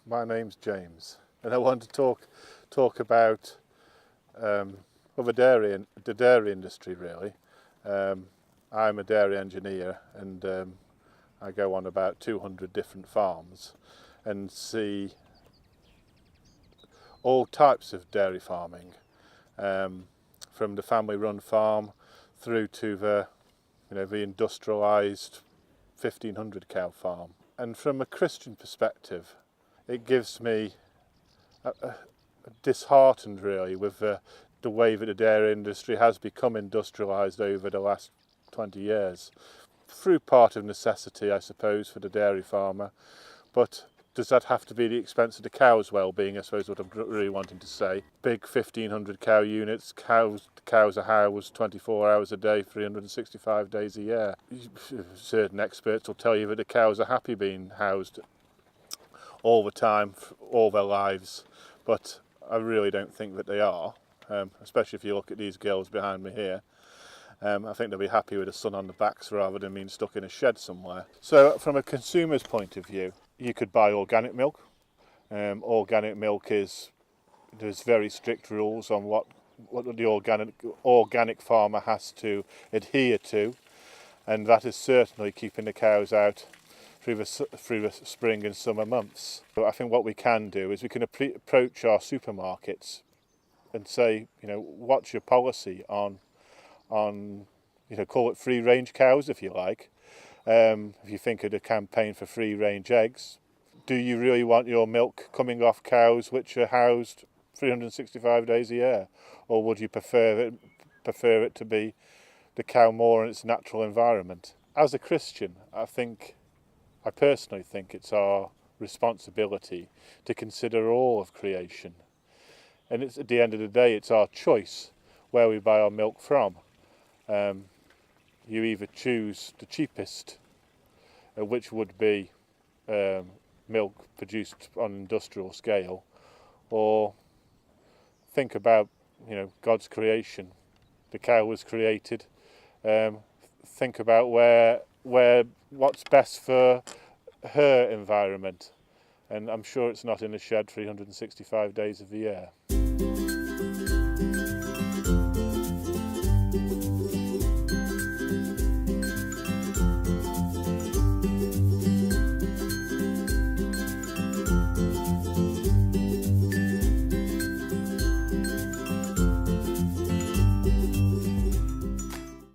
My name's James, and I want to talk about the dairy industry really. I'm a dairy engineer, and I go on about 200 different farms and see all types of dairy farming, from the family-run farm through to the industrialised 1,500 cow farm. And from a Christian perspective, it gives me disheartened really with the way that the dairy industry has become industrialised over the last 20 years, through part of necessity, I suppose, for the dairy farmer. But does that have to be at the expense of the cow's well-being, I suppose, what I'm really wanting to say. Big 1,500 cow units, cows are housed 24 hours a day, 365 days a year. Certain experts will tell you that the cows are happy being housed all the time, all their lives, but I really don't think that they are, especially if you look at these girls behind me here. I think they'll be happy with the sun on the backs rather than being stuck in a shed somewhere. So from a consumer's point of view, you could buy organic milk. Organic milk there's very strict rules on what the organic farmer has to adhere to, and that is certainly keeping the cows out through the spring and summer months. But I think what we can do is we can approach our supermarkets and say, what's your policy on call it free range cows if you like. If you think of the campaign for free range eggs, do you really want your milk coming off cows which are housed 365 days a year, or would you prefer it to be the cow more in its natural environment? As a Christian, I personally think it's our responsibility to consider all of creation, and it's at the end of the day it's our choice where we buy our milk from. You either choose the cheapest, which would be milk produced on an industrial scale, or think about God's creation. The cow was created. Think about what's best for her environment, and I'm sure it's not in a shed 365 days of the year.